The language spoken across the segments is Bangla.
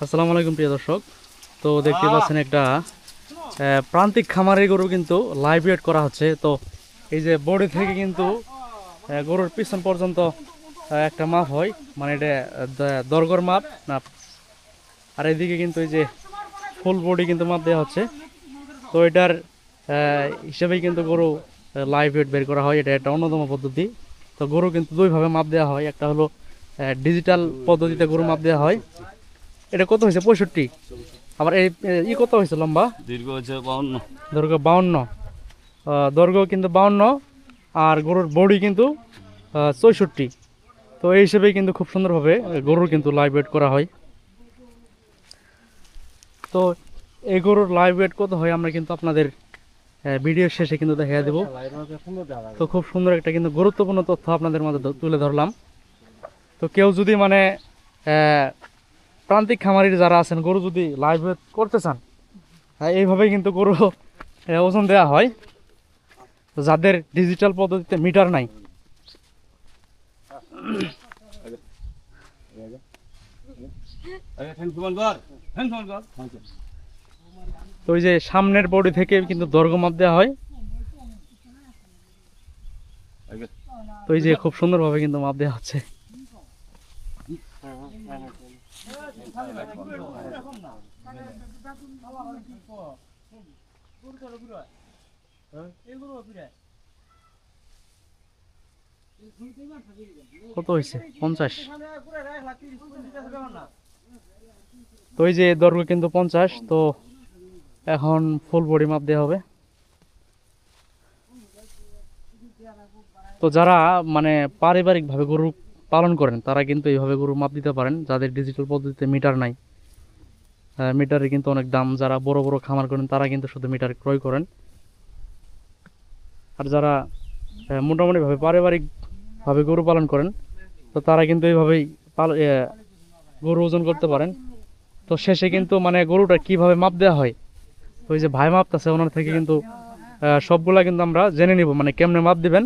আসসালামু আলাইকুম প্রিয় দর্শক। তো দেখতে পাচ্ছেন একটা প্রান্তিক খামারের গরু কিন্তু লাইভ ওয়েট করা হচ্ছে। তো এই যে বডি থেকে কিন্তু গরুর পিছন পর্যন্ত একটা মাপ হয়, মানে এটা দরগর মাপ না। আর এদিকে কিন্তু এই যে ফুল বডি কিন্তু মাপ দেওয়া হচ্ছে। তো এটার হিসেবেই কিন্তু গরু লাইভ ওয়েট বের করা হয়। এটা একটা অন্যতম পদ্ধতি। তো গরু কিন্তু দুইভাবে মাপ দেওয়া হয়, একটা হলো ডিজিটাল পদ্ধতিতে গরু মাপ দেওয়া হয়। এটা কত হয়েছে? 65। আবার এই কত হয়েছে লম্বা? দীর্ঘ হচ্ছে 52। দৈর্ঘ্য 52। দৈর্ঘ্য কিন্তু 52 আর গরুর বডি কিন্তু 64। তো এই হিসেবেই কিন্তু খুব সুন্দরভাবে গরুর কিন্তু লাইভ ওয়েট করা হয়। তো এই গরুর লাইভ ওয়েট কত হয় আমরা কিন্তু আপনাদের ভিডিওর শেষে কিন্তু দেখিয়ে দেব। তো খুব সুন্দর একটা কিন্তু গুরুত্বপূর্ণ তথ্য আপনাদের মাঝে তুলে ধরলাম। তো কেউ যদি মানে প্রান্তিক খামারির যারা আছেন, গরু যদি লাইভ ওয়েট করতে চান, এইভাবেই কিন্তু গরু ওজন দেওয়া হয়। তো যাদের ডিজিটাল পদ্ধতিতে মিটার নাই, তো ওই যে সামনের বডি থেকে কিন্তু দৈর্ঘ্য মাপ দেওয়া হয়। তো এই যে খুব সুন্দরভাবে কিন্তু মাপ দেওয়া হচ্ছে। কত হয়েছে? 50। তো এই যে দৈর্ঘ্য কিন্তু 50। তো এখন ফুল বডি মাপ দেওয়া হবে। তো যারা মানে পারিবারিকভাবে গরু পালন করেন তারা কিন্তু এইভাবে গরু মাপ দিতে পারেন, যাদের ডিজিটাল পদ্ধতিতে মিটার নাই। মিটারে কিন্তু অনেক দাম। যারা বড় বড় খামার করেন তারা কিন্তু শুধু মিটার ক্রয় করেন। আর যারা মোটামুটিভাবে পারিবারিকভাবে গরু পালন করেন তো তারা কিন্তু এইভাবেই গরু ওজন করতে পারেন। তো শেষে কিন্তু মানে গরুটা কিভাবে মাপ দেওয়া হয়, ওই যে ভাই মাপতেছে ওনার থেকে কিন্তু সবগুলা কিন্তু আমরা জেনে নিব, মানে কেমনে মাপ দিবেন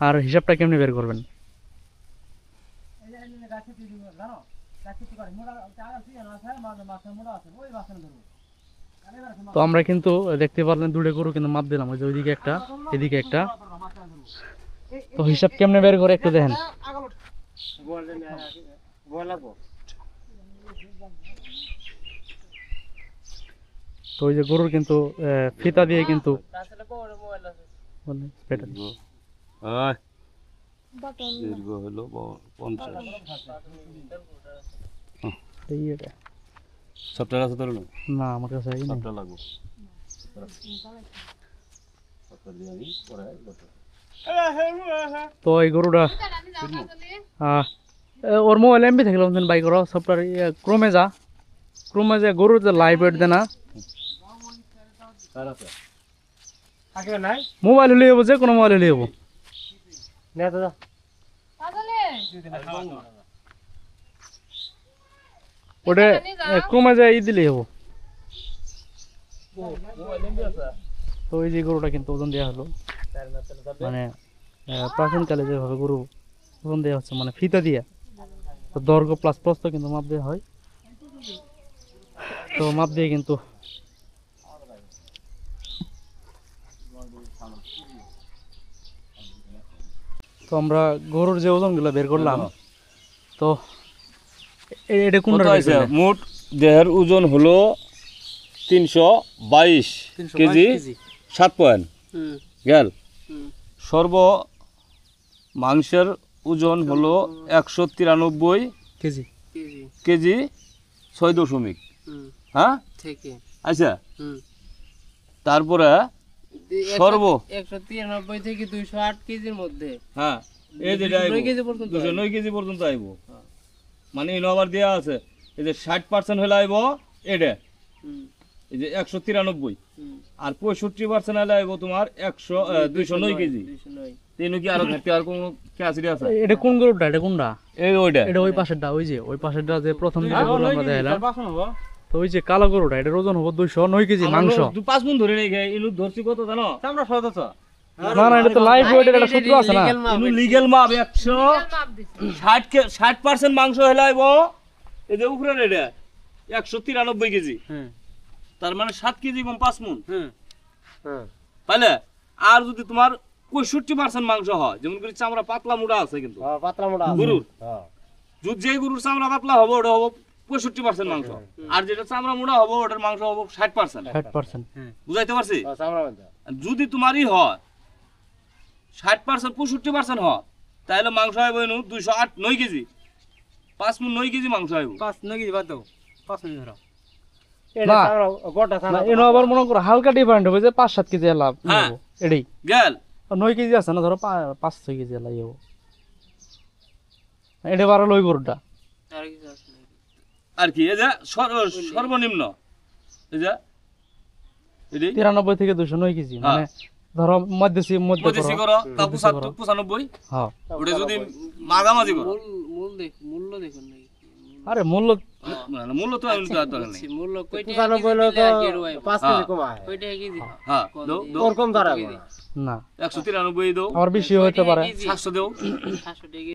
আর হিসাবটা কেমনে বের করবেন। তো আমরা কিন্তু দেখতে পারলেন দুটো গরু কিন্তু মাপ দিলাম, ওই যে ওইদিকে একটা এদিকে একটা। তো হিসাব কেমনে বের করে একটু দেখেন। তো ওই যে গরুর কিন্তু ফিতা দিয়ে কিন্তু দীর্ঘ হলো 50। সবটা আছে তোর না আমার কাছে সবটা লাগবে। তো এই গরুটা ওর মোবাইল এমবি থাকলে বাই করো সফটওয়্যার ক্রমে যা গরুর যে লাইভ ওয়েট দেনা মোবাইল হলে হবো, যে কোনো মোবাইল হলে হবো। ওটা ক্রমে যা দিলেই হবো। তো ওই যে গরুটা কিন্তু ওজন দেওয়া হলো, মানে প্রাচীনকালে যেভাবে গরু ওজন দেওয়া হচ্ছে মানে ফিতা দিয়ে, তো দৈর্ঘ্য প্লাস প্রস্থ কিন্তু মাপ দেওয়া হয়। তো মাপ দিয়ে কিন্তু তো আমরা গরুর যে ওজনগুলো বের করলাম। তো এটা কোনটা হইছে? মোট দেহের ওজন হলো 322 কেজি 7 পয়েন্ট গেল। সর্ব মাংসের ওজন হলো 193 কেজি 6 হ্যাঁ আচ্ছা। তারপরে সর্ব 193 থেকে 208 কেজির মধ্যে, হ্যাঁ এই যে 209 কেজি পর্যন্ত আইব। মানে ইনো আবার দেয়া আছে এই যে 60% হলে আইব এটা, এই যে 193, আর 65% হলে আইব তোমার 209 কেজি। তিনও কি আরো ঘাটতি আর কোন ক্যাসিডি আছে? এটা কোন গরুটা? এটা কোনটা? এই ওইটা, এটা ওই পাশেরটা, ওই যে ওই পাশেরটা যে প্রথম যে গরু আমরা দেখাইলাম। তো ওই যে কালো গরুটা, এটার ওজন হবে 209 কেজি মাংস। 5 গুণ ধরে নেই খাই ইনু ধরছি কত জানো? আমরা সদস্য না না, এটা তো লাইভ ওয়েটের একটা সূত্র আছে না। ইনু লিগ্যাল মাপ 160% মাংস হলে আইব এই যে উপরের এটা 193 কেজি, হুম তার মানে 7 কেজি কম 5 মণ, হুম হুম তাইলে আর যদি তোমার 65% মাংস হয়, যেমন করে চামড়া পাতলা মোটা আছে কিন্তু পাতলা মোটা গরুর, যদি যে গরুর চামড়া পাতলা হবে ওটা হবে 65% মাংস, আর যেটা চামড়া মোটা হবে ওটার মাংস হবে 60%। 60%। বুঝাইতে পারছি? যদি তোমারই হয় 60% 65% হয়, তাহলে মাংস হবে 209 কেজি, 5 মণ 9 কেজি মাংস হবে। 5 কেজি বাদ দাও 5 মিনিট ধরো না, না, এনো আবার মনে করো হালকা ডিফারেন্ট হবে যে 5-7 কেজি লাভ হ্যাঁ। এটাই গেল 9 কেজি আছে না, ধরো 5-6 কেজি এলাই হবো, এটা বাড়ালো ওই গরুটা। আর কিছু আছে নাকি? আর কি এই যে সর্বনিম্ন এই যে এডি 93 থেকে 209 কেজি, মানে ধরো মধ্যে পঁচিশি করো তা 95, হ্যাঁ। ওটা যদি মাঝামাঝি করো, মূল্য দেখুন নাকি আরে মূল্য মানে মূল্য তো আমি তো দরকার নেই। মূল্য কয় টাকা কেজি? 5 কেজি কমায় কয় টাকা কেজি? হ্যাঁ দাও দাও ওরকম ধরা না, 193 দাও, আবার বেশি হতে পারে। 700 দাও। 700 টাকা